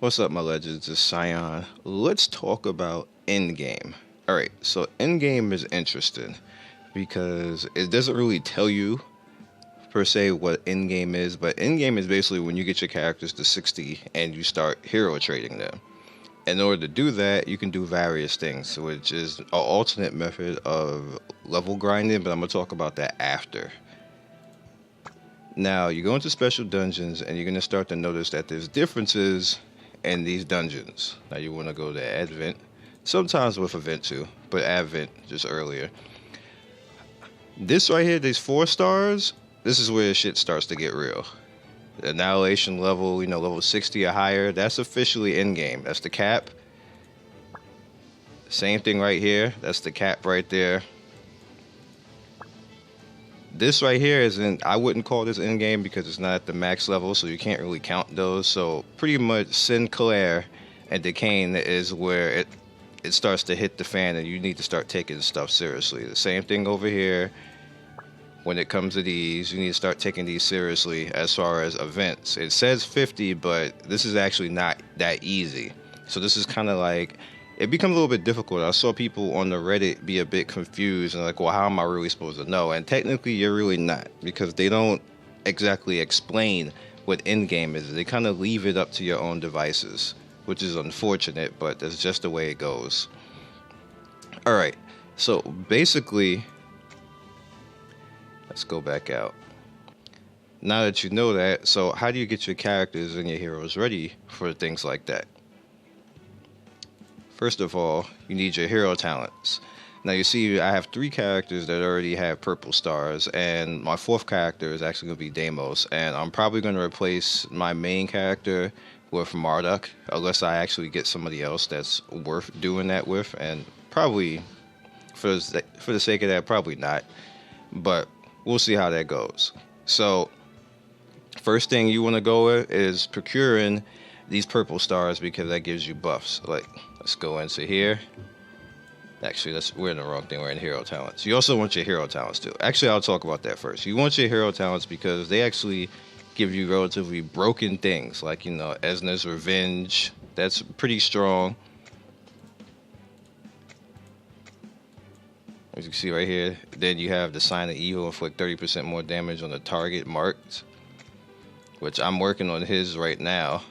What's up, my legends? It's Scion. Let's talk about Endgame. Alright, so Endgame is interesting because it doesn't really tell you per se what Endgame is, but Endgame is basically when you get your characters to 60 and you start hero trading them. In order to do that, you can do various things, which is an alternate method of level grinding, but I'm going to talk about that after. Now, you go into special dungeons and you're going to start to notice that there's differences in these dungeons. Now, you want to go to Advent, sometimes with Event too, but Advent just earlier. This right here, these 4 stars, this is where shit starts to get real. The annihilation level, level 60 or higher, that's officially endgame. That's the cap. Same thing right here, that's the cap right there. This right here isn't, I wouldn't call this endgame because it's not at the max level, so you can't really count those. So pretty much Sinclair and Decane is where it starts to hit the fan and you need to start taking stuff seriously. The same thing over here. When it comes to these, you need to start taking these seriously as far as events. It says 50, but this is actually not that easy. So this is kind of like, it becomes a little bit difficult. I saw people on the Reddit be a bit confused and like, well, how am I really supposed to know? And technically, you're really not, because they don't exactly explain what endgame is. They kind of leave it up to your own devices, which is unfortunate, but that's just the way it goes. All right, so basically, let's go back out. Now that you know that, so how do you get your characters and your heroes ready for things like that? First of all, you need your hero talents. Now you see I have 3 characters that already have purple stars, and my 4th character is actually going to be Deimos, and I'm probably going to replace my main character with Marduk, unless I actually get somebody else that's worth doing that with, and probably, for the sake of that, probably not, but we'll see how that goes. So, first thing you want to go with is procuring these purple stars because that gives you buffs. Like, let's go into here. Actually, we're in the wrong thing. We're in hero talents. You also want your hero talents too. Actually, I'll talk about that first. You want your hero talents because they actually give you relatively broken things. Like, Esna's Revenge. That's pretty strong. As you can see right here, then you have the Sign of Evil, inflict 30% more damage on the target marked, which I'm working on his right now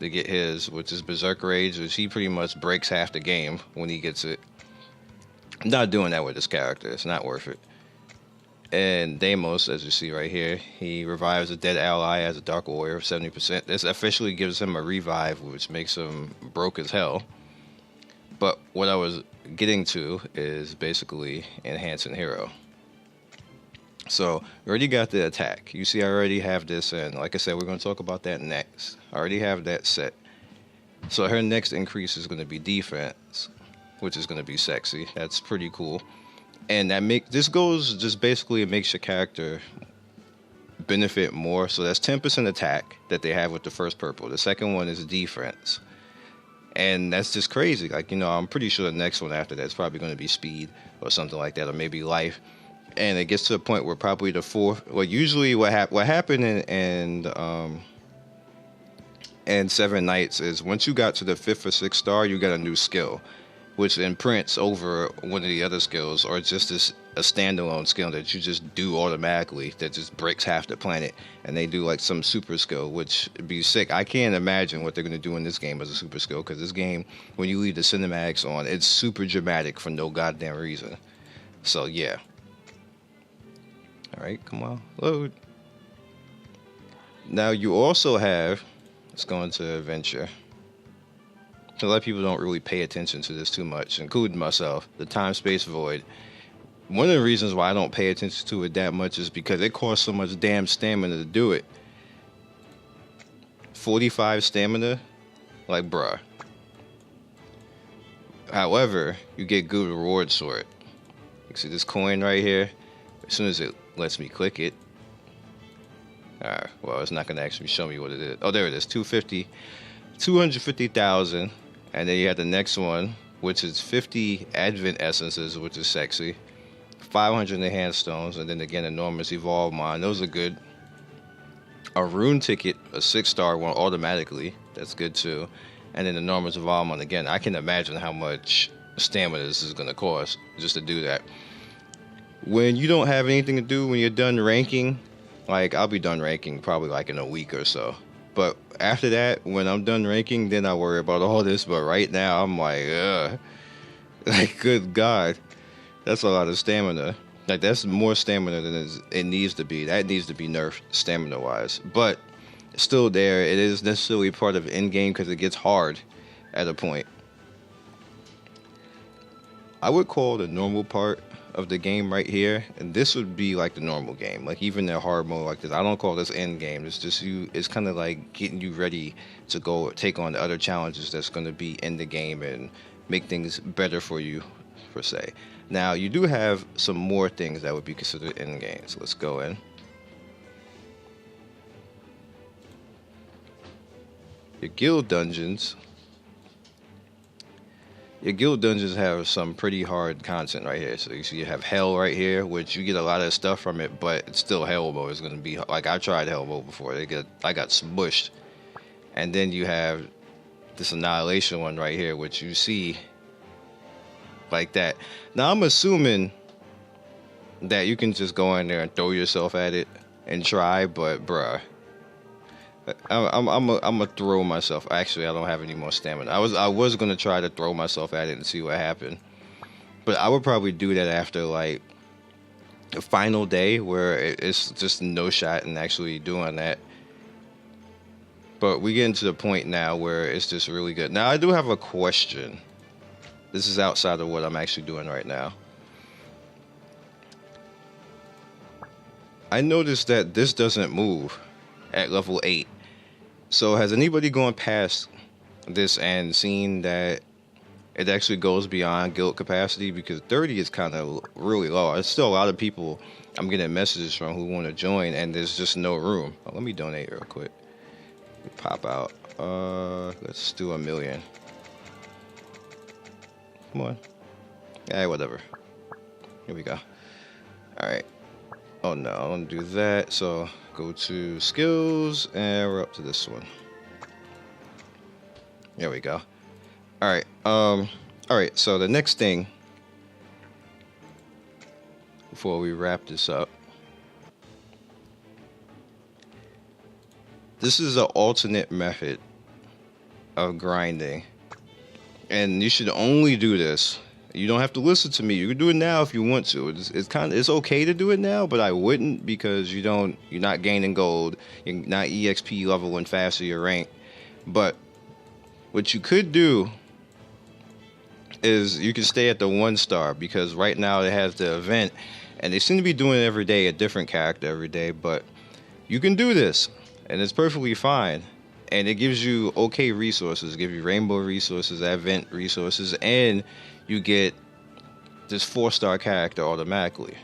to get his, which is Berserk Rage, which he pretty much breaks half the game when he gets it. I'm not doing that with this character. It's not worth it. And Deimos, as you see right here, he revives a dead ally as a Dark Warrior of 70%. This officially gives him a revive, which makes him broke as hell. But what I was getting to is basically enhancing hero. So we already got the attack. You see I already have this, and like I said, we're going to talk about that next. I already have that set. So her next increase is going to be defense, which is going to be sexy. That's pretty cool. And this goes just basically, it makes your character benefit more. So that's 10% attack that they have with the first purple. The second one is defense. And that's just crazy. Like, I'm pretty sure the next one after that is probably going to be speed or something like that, or maybe life. And it gets to a point where probably the 4th, well, usually what happened in Seven Nights is once you got to the 5th or 6th star, you got a new skill, which imprints over one of the other skills, or just a standalone skill that you just do automatically that just breaks half the planet. And they do like some super skill, which would be sick. I can't imagine what they're going to do in this game as a super skill, because this game, when you leave the cinematics on, it's super dramatic for no goddamn reason. So yeah. Alright, come on, load. Now you also have, let's go into adventure. A lot of people don't really pay attention to this too much, including myself. The Timespace Void. One of the reasons why I don't pay attention to it that much is because it costs so much damn stamina to do it. 45 stamina? Like, bruh. However, you get good rewards for it. You see this coin right here? As soon as it lets me click it. Alright, well, it's not going to actually show me what it is. Oh, there it is. 250,000. And then you have the next one, which is 50 Advent Essences, which is sexy. 500 Enhanced Stones, and then again, Enormous Evolve Mine. Those are good. A Rune Ticket, a 6-star one automatically. That's good too. and then the normals of Almond again. I can imagine how much stamina this is going to cost just to do that. When you don't have anything to do, when you're done ranking, like I'll be done ranking probably like in a week or so. But after that, when I'm done ranking, then I worry about all this. But right now, I'm like, ugh. Like, good God. That's a lot of stamina. Like, that's more stamina than it needs to be. That needs to be nerfed stamina-wise. But it's still there. It is necessarily part of Endgame because it gets hard at a point. I would call the normal part of the game right here, and this would be like the normal game, like even the hard mode like this. I don't call this end game. It's just it's kind of like getting you ready to go take on the other challenges that's going to be in the game and make things better for you, per se. Now you do have some more things that would be considered end game, so let's go in. Your guild dungeons. Your guild dungeons have some pretty hard content right here. So you see you have hell right here, which you get a lot of stuff from it, but it's still hell mode. It's going to be like I tried hell mode before. I got smushed. And then you have this annihilation one right here, which you see like that. Now I'm assuming that you can just go in there and throw yourself at it and try, but bruh. I'm gonna throw myself. Actually, I don't have any more stamina. I was gonna try to throw myself at it and see what happened, but I would probably do that after like the final day where it's just no shot in actually doing that. But we get into the point now where it's just really good. Now I do have a question. This is outside of what I'm actually doing right now. I noticed that this doesn't move at level 8. So has anybody gone past this and seen that it actually goes beyond guild capacity? Because 30 is kind of really low. There's still a lot of people I'm getting messages from who want to join, and there's just no room. Oh, let me donate real quick. Pop out. Let's do 1 million. Come on. Yeah, whatever. Here we go. All right. Oh no, I don't do that. So go to skills, and we're up to this one. There we go. All right. All right. So the next thing, before we wrap this up, this is an alternate method of grinding, and you should only do this. You don't have to listen to me. You can do it now if you want to. It's okay to do it now, but I wouldn't, because you're not gaining gold. You're not EXP leveling faster your rank. But what you could do is you can stay at the 1 star, because right now it has the event, and they seem to be doing it every day, a different character every day. But you can do this, and it's perfectly fine. And it gives you okay resources. It gives you rainbow resources, event resources, and you get this 4-star character automatically,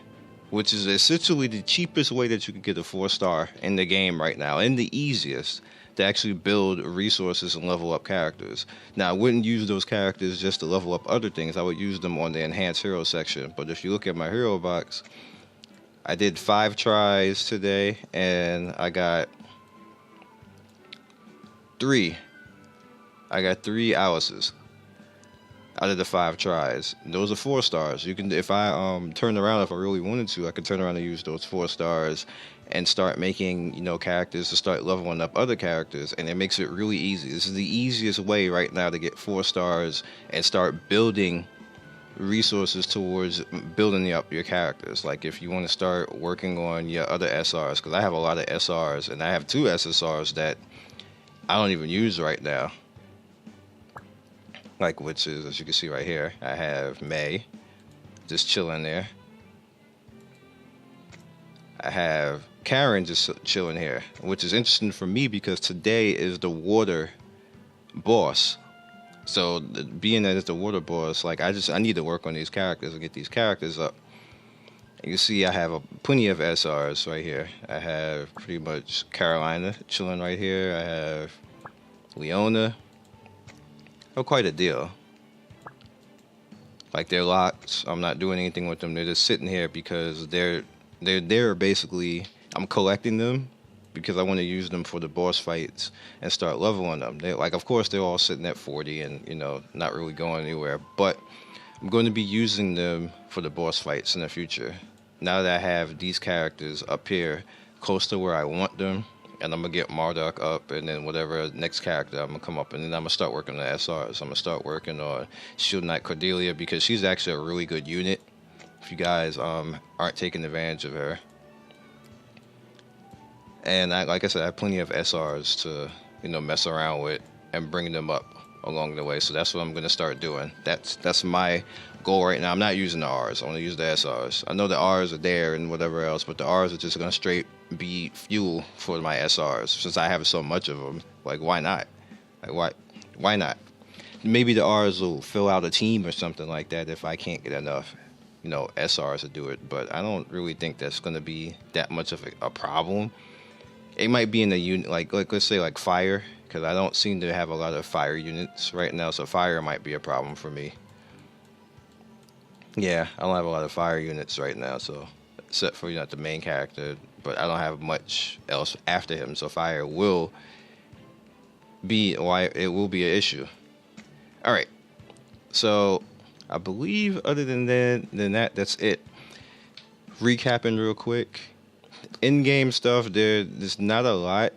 which is essentially the cheapest way that you can get a 4-star in the game right now, and the easiest to actually build resources and level up characters. Now, I wouldn't use those characters just to level up other things. I would use them on the enhanced hero section. But if you look at my hero box, I did 5 tries today, and I got 3. I got 3 Alice's out of the 5 tries. Those are 4 stars. You can, if I turn around, if I really wanted to, I could turn around and use those 4 stars and start making, characters to start leveling up other characters, and it makes it really easy. This is the easiest way right now to get 4 stars and start building resources towards building up your characters. Like if you want to start working on your other SRs, because I have a lot of SRs, and I have 2 SSRs that I don't even use right now. Like, which is, as you can see right here, I have May just chilling there. I have Karen just chilling here, which is interesting for me because today is the water boss. So being that it's the water boss, like I need to work on these characters and get these characters up. And you see I have plenty of SRs right here. I have pretty much Carolina chilling right here. I have Leona. Oh, quite a deal. Like they're locked. I'm not doing anything with them. They're just sitting here because they're basically, I'm collecting them because I want to use them for the boss fights and start leveling them. They, like, of course, they're all sitting at 40 and, you know, not really going anywhere. But I'm going to be using them for the boss fights in the future. Now that I have these characters up here close to where I want them, and I'm going to get Marduk up, and then whatever next character I'm going to come up, and then I'm going to start working on the SRs. I'm going to start working on Shield Knight Cordelia, because she's actually a really good unit. If you guys aren't taking advantage of her. And like I said, I have plenty of SRs to, you know, mess around with and bring them up along the way. So that's what I'm going to start doing. That's my goal right now. I'm not using the Rs. I want to use the SRs. I know the Rs are there and whatever else, but the Rs are just going to straight be fuel for my SRs. Since I have so much of them, like, why not? Like, why not? Maybe the Rs will fill out a team or something like that if I can't get enough, you know, SRs to do it. But I don't really think that's going to be that much of a problem. It might be in the unit, like let's say like fire, because I don't seem to have a lot of fire units right now, so fire might be a problem for me. Yeah, I don't have a lot of fire units right now, so except for, you know, the main character, but I don't have much else after him, so fire will be an issue. All right, so I believe other than that, that's it. Recapping real quick. In-game stuff, there's not a lot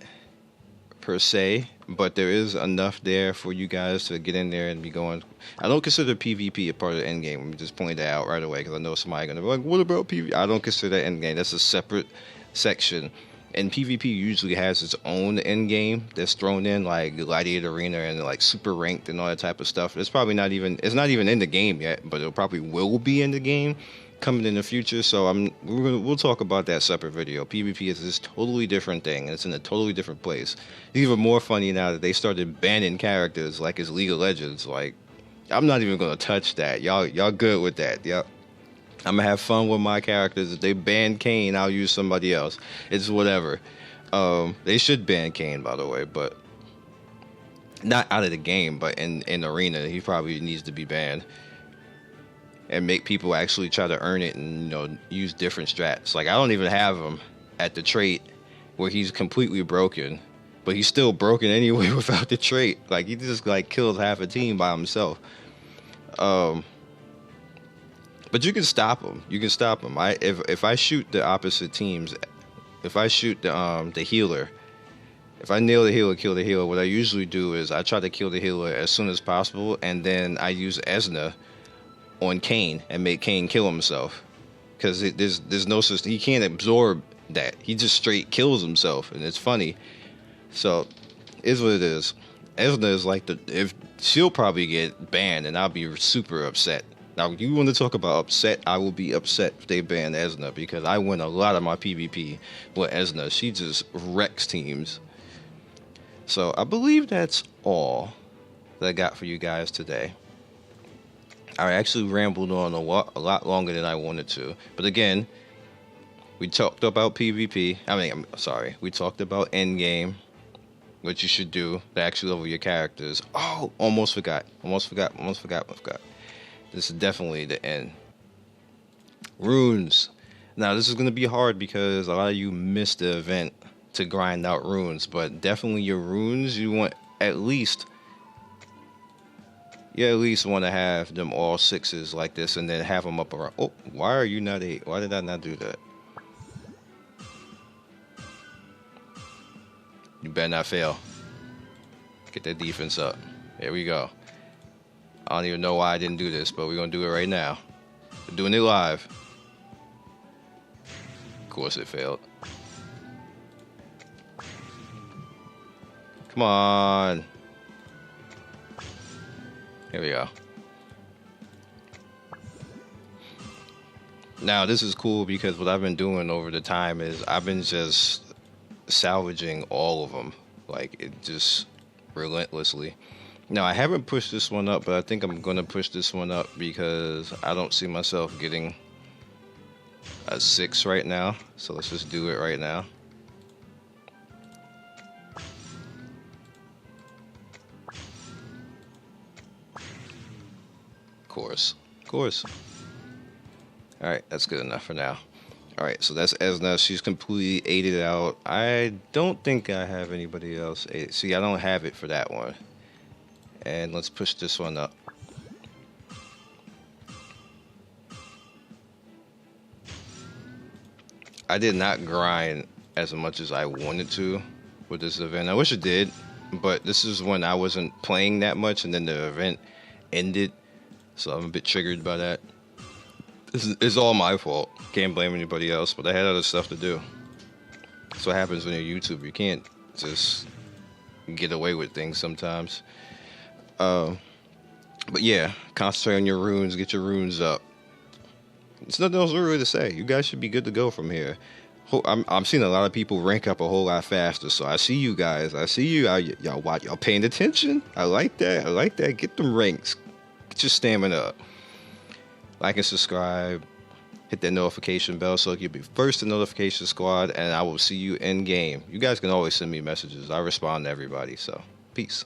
per se, but there is enough there for you guys to get in there and be going. I don't consider PvP a part of the endgame. Let me just point that out right away, because I know somebody going to be like, what about PvP? I don't consider that endgame. That's a separate section. And PvP usually has its own endgame that's thrown in, like Gladiator Arena and like Super Ranked and all that type of stuff. It's not even in the game yet, but it probably will be in the game coming in the future. So we'll talk about that separate video. PvP is this totally different thing. It's in a totally different place. It's even more funny now that they started banning characters like it's League of Legends. Like, I'm not even gonna touch that. Y'all good with that? Yep. I'm gonna have fun with my characters. If they ban Kane, I'll use somebody else. It's whatever. They should ban Kane, by the way, but not out of the game, but in arena, he probably needs to be banned. And make people actually try to earn it and, you know, use different strats. Like, I don't even have him at the trait where he's completely broken, but he's still broken anyway without the trait. Like, he just like kills half a team by himself. But you can stop him. You can stop him. If I shoot the opposite teams, if I shoot the healer, if I nail the healer, kill the healer, what I usually do is I try to kill the healer as soon as possible, and then I use Esna on Kane and make Kane kill himself, because there's no system. He can't absorb that. He just straight kills himself, and it's funny. So is what it is. Esna is like she'll probably get banned, and I'll be super upset. Now, you want to talk about upset? I will be upset if they ban Esna, because I win a lot of my PvP with Esna. She just wrecks teams. So I believe that's all that I got for you guys today. I actually rambled on a lot longer than I wanted to. But again, we talked about PvP. We talked about Endgame, what you should do to actually level your characters. Oh, almost forgot. This is definitely the end. Runes. Now, this is going to be hard because a lot of you missed the event to grind out runes. But definitely your runes, you want at least... You at least want to have them all 6s like this, and then have them up around. Oh, why are you not 8? Why did I not do that? You better not fail. Get that defense up. There we go. I don't even know why I didn't do this, but we're going to do it right now. We're doing it live. Of course it failed. Come on. Here we go. Now, this is cool because what I've been doing over the time is I've been just salvaging all of them. Like, it just relentlessly. Now, I haven't pushed this one up, but I think I'm going to push this one up because I don't see myself getting a 6 right now. So let's just do it right now. Of course. Alright, that's good enough for now. All right, so that's Esna. She's completely ate it out. I don't think I have anybody else. See, I don't have it for that one. And let's push this one up. I did not grind as much as I wanted to with this event. I wish I did, but this is when I wasn't playing that much, and then the event ended, so I'm a bit triggered by that. It's all my fault. Can't blame anybody else, but I had other stuff to do. That's what happens when you're YouTube. You can't just get away with things sometimes. But yeah, concentrate on your runes. Get your runes up. There's nothing else really to say. You guys should be good to go from here. I'm seeing a lot of people rank up a whole lot faster. So I see you guys. I see you. Y'all paying attention. I like that. I like that. Get them ranks. Get your stamina up. Like and subscribe. Hit that notification bell so you'll be first in notification squad. And I will see you in game. You guys can always send me messages. I respond to everybody. So peace.